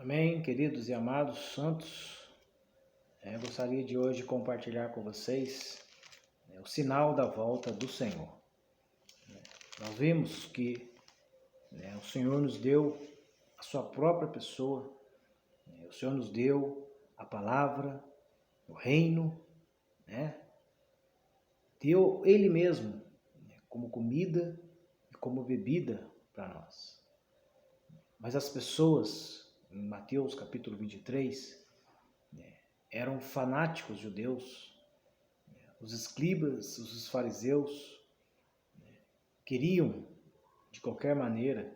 Amém, queridos e amados santos. Gostaria de hoje compartilhar com vocês o sinal da volta do Senhor. Nós vimos que o Senhor nos deu a sua própria pessoa, o Senhor nos deu a palavra, o reino, deu Ele mesmo como comida e como bebida para nós. Mas as pessoas, em Mateus capítulo 23, eram fanáticos judeus, os escribas, os fariseus, queriam, de qualquer maneira,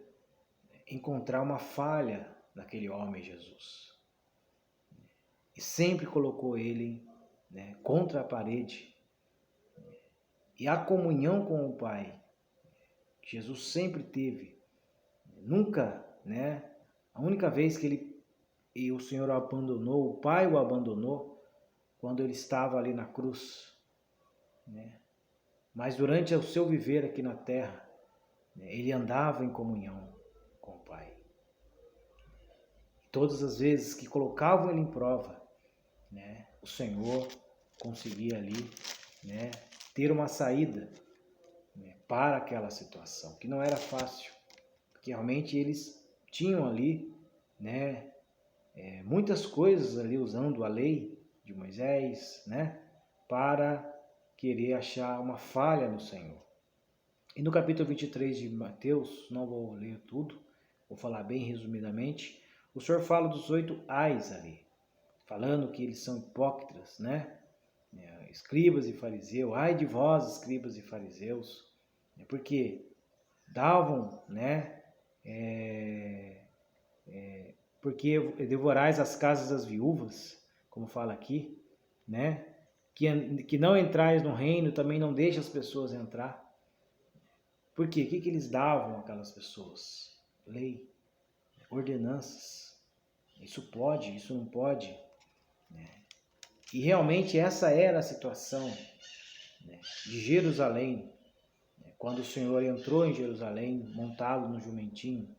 encontrar uma falha naquele homem Jesus. E sempre colocou ele contra a parede. E a comunhão com o Pai, Jesus sempre teve. Nunca, a única vez que o Senhor o abandonou, o Pai o abandonou, quando ele estava ali na cruz. Mas durante o seu viver aqui na terra, ele andava em comunhão com o Pai. E todas as vezes que colocavam ele em prova, o Senhor conseguia ali ter uma saída para aquela situação, que não era fácil, porque realmente eles tinham ali muitas coisas ali usando a lei de Moisés, para querer achar uma falha no Senhor. E no capítulo 23 de Mateus, não vou ler tudo, vou falar bem resumidamente, o Senhor fala dos 8 ais ali, falando que eles são hipócritas, escribas e fariseus. Ai de vós, escribas e fariseus, porque davam, porque devorais as casas das viúvas, como fala aqui, que não entrais no reino, também não deixa as pessoas entrar. Por quê? O que eles davam àquelas pessoas? Lei, ordenanças. Isso pode, isso não pode. E realmente essa era a situação de Jerusalém, quando o Senhor entrou em Jerusalém, montado no jumentinho.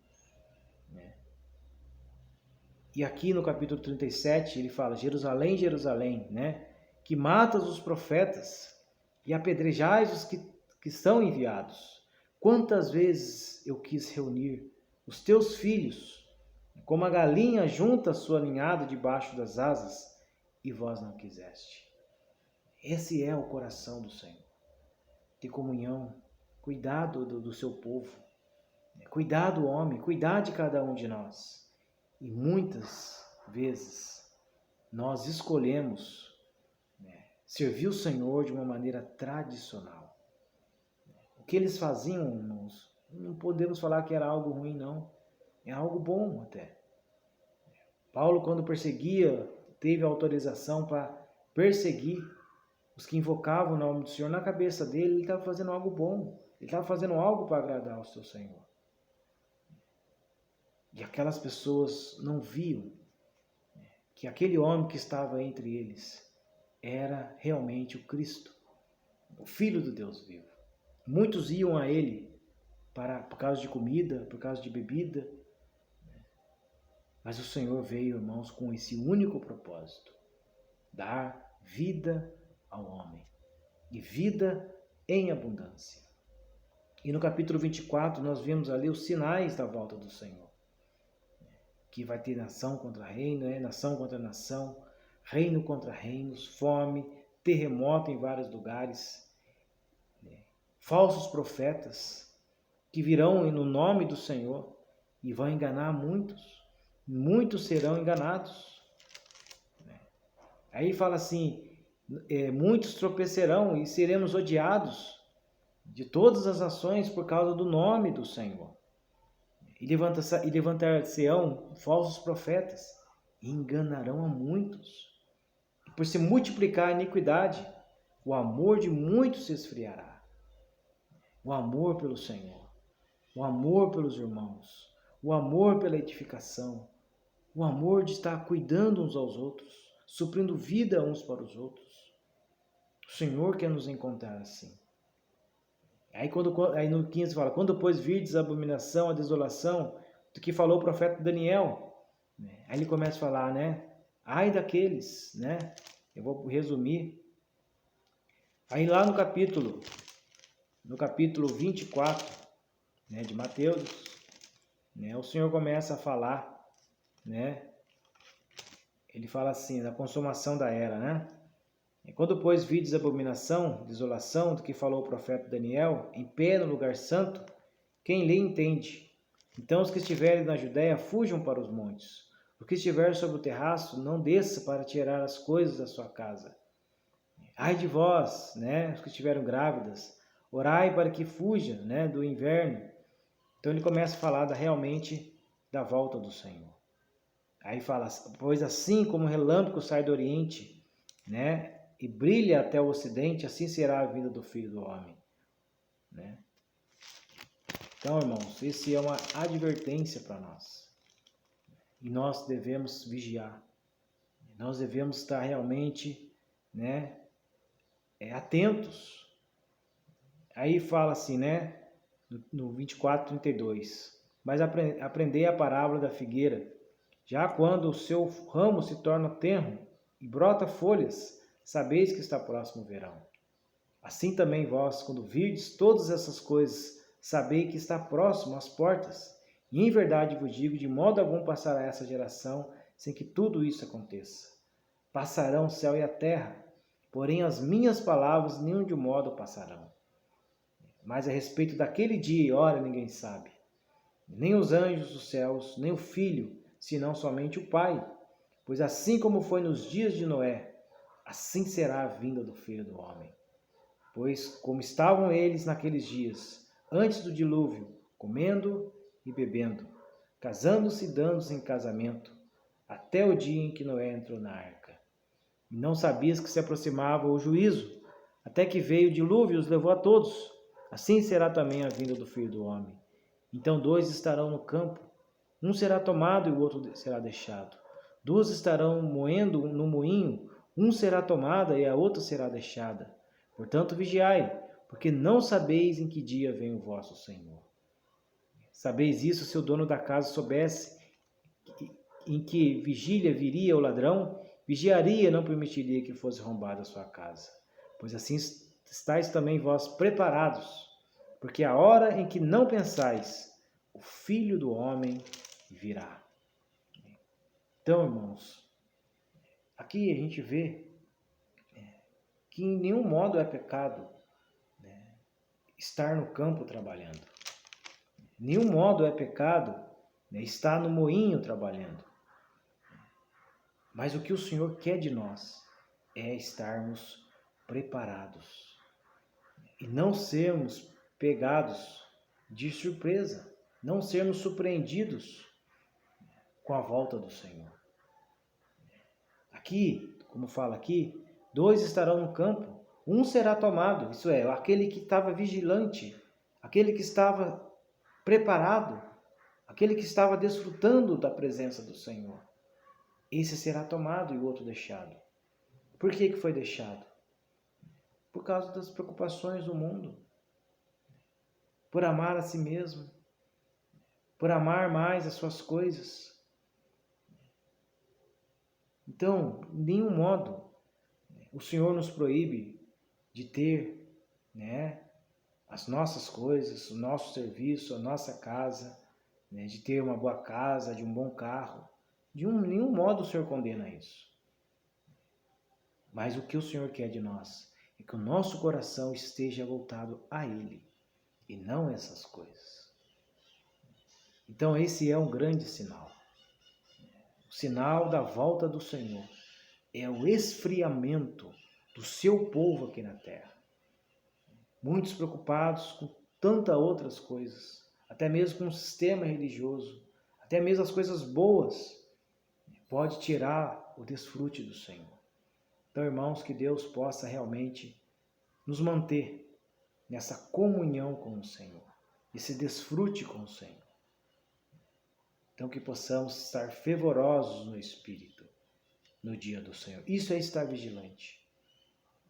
E aqui no capítulo 37 ele fala: Jerusalém, Jerusalém, que matas os profetas e apedrejais os que são enviados. Quantas vezes eu quis reunir os teus filhos, como a galinha junta a sua ninhada debaixo das asas, e vós não quiseste. Esse é o coração do Senhor. De comunhão, cuidado do seu povo, cuidar do homem, cuidar de cada um de nós. E muitas vezes nós escolhemos servir o Senhor de uma maneira tradicional. O que eles faziam, irmãos, não podemos falar que era algo ruim, não. É algo bom até. Paulo, quando perseguia, teve autorização para perseguir os que invocavam o nome do Senhor. Na cabeça dele, ele estava fazendo algo bom. Ele estava fazendo algo para agradar ao seu Senhor. E aquelas pessoas não viam que aquele homem que estava entre eles era realmente o Cristo, o Filho do Deus vivo. Muitos iam a ele por causa de comida, por causa de bebida. Mas o Senhor veio, irmãos, com esse único propósito: dar vida ao homem. E vida em abundância. E no capítulo 24 nós vemos ali os sinais da volta do Senhor. Que vai ter nação contra reino, nação contra nação, reino contra reinos, fome, terremoto em vários lugares, falsos profetas que virão no nome do Senhor e vão enganar muitos. Muitos serão enganados. Aí fala assim, muitos tropecerão e seremos odiados de todas as nações por causa do nome do Senhor. E levantar-se-ão falsos profetas e enganarão a muitos. E por se multiplicar a iniquidade, o amor de muitos se esfriará. O amor pelo Senhor, o amor pelos irmãos, o amor pela edificação, o amor de estar cuidando uns aos outros, suprindo vida uns para os outros. O Senhor quer nos encontrar assim. Aí no 15 fala: quando pois virdes a abominação, a desolação, do que falou o profeta Daniel, né? Aí ele começa a falar, né? Ai daqueles, né? Eu vou resumir. Aí lá no capítulo 24, né, de Mateus, né, o Senhor começa a falar, né? Ele fala assim, da consumação da era, né? E quando, pois, vides abominação, desolação, do que falou o profeta Daniel, em pé no lugar santo, quem lê entende. Então os que estiverem na Judéia fujam para os montes. O que estiver sobre o terraço, não desça para tirar as coisas da sua casa. Ai de vós, né, os que estiveram grávidas, orai para que fuja, né, do inverno. Então ele começa a falar realmente da volta do Senhor. Aí fala, pois assim como o relâmpago sai do oriente, né, e brilha até o ocidente, assim será a vinda do Filho do Homem, né? Então, irmãos, isso é uma advertência para nós. E nós devemos vigiar. Nós devemos estar realmente, né, atentos. Aí fala assim, né, no 24:32. Mas aprendei a parábola da figueira. Já quando o seu ramo se torna tenro e brota folhas, sabeis que está próximo o verão. Assim também vós, quando virdes todas essas coisas, sabei que está próximo às portas. E em verdade vos digo, de modo algum passará essa geração sem que tudo isso aconteça. Passarão o céu e a terra, porém as minhas palavras nenhum de modo passarão. Mas a respeito daquele dia e hora ninguém sabe, nem os anjos dos céus, nem o Filho, senão somente o Pai. Pois assim como foi nos dias de Noé, assim será a vinda do Filho do Homem. Pois como estavam eles naqueles dias, antes do dilúvio, comendo e bebendo, casando-se e dando-se em casamento, até o dia em que Noé entrou na arca. E não sabias que se aproximava o juízo, até que veio o dilúvio e os levou a todos. Assim será também a vinda do Filho do Homem. Então 2 estarão no campo, um será tomado e o outro será deixado. 2 estarão moendo no moinho, um será tomada e a outra será deixada. Portanto, vigiai, porque não sabeis em que dia vem o vosso Senhor. Sabeis isso se o dono da casa soubesse em que vigília viria o ladrão, vigiaria e não permitiria que fosse roubada a sua casa. Pois assim estáis também vós preparados, porque a hora em que não pensais, o Filho do Homem virá. Então, irmãos, aqui a gente vê que em nenhum modo é pecado, né, estar no campo trabalhando. Em nenhum modo é pecado, né, estar no moinho trabalhando. Mas o que o Senhor quer de nós é estarmos preparados e não sermos pegados de surpresa, não sermos surpreendidos com a volta do Senhor. Aqui, como fala aqui, 2 estarão no campo, um será tomado, isso é, aquele que estava vigilante, aquele que estava preparado, aquele que estava desfrutando da presença do Senhor. Esse será tomado e o outro deixado. Por que foi deixado? Por causa das preocupações do mundo. Por amar a si mesmo. Por amar mais as suas coisas. Então, de nenhum modo, o Senhor nos proíbe de ter, né, as nossas coisas, o nosso serviço, a nossa casa, né, de ter uma boa casa, de um bom carro. De nenhum modo o Senhor condena isso. Mas o que o Senhor quer de nós é que o nosso coração esteja voltado a Ele e não essas coisas. Então esse é um grande sinal. O sinal da volta do Senhor é o esfriamento do seu povo aqui na terra. Muitos preocupados com tantas outras coisas, até mesmo com o sistema religioso, até mesmo as coisas boas, pode tirar o desfrute do Senhor. Então, irmãos, que Deus possa realmente nos manter nessa comunhão com o Senhor, esse desfrute com o Senhor. Então, que possamos estar fervorosos no Espírito no dia do Senhor. Isso é estar vigilante.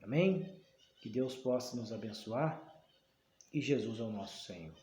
Amém? Que Deus possa nos abençoar e Jesus é o nosso Senhor.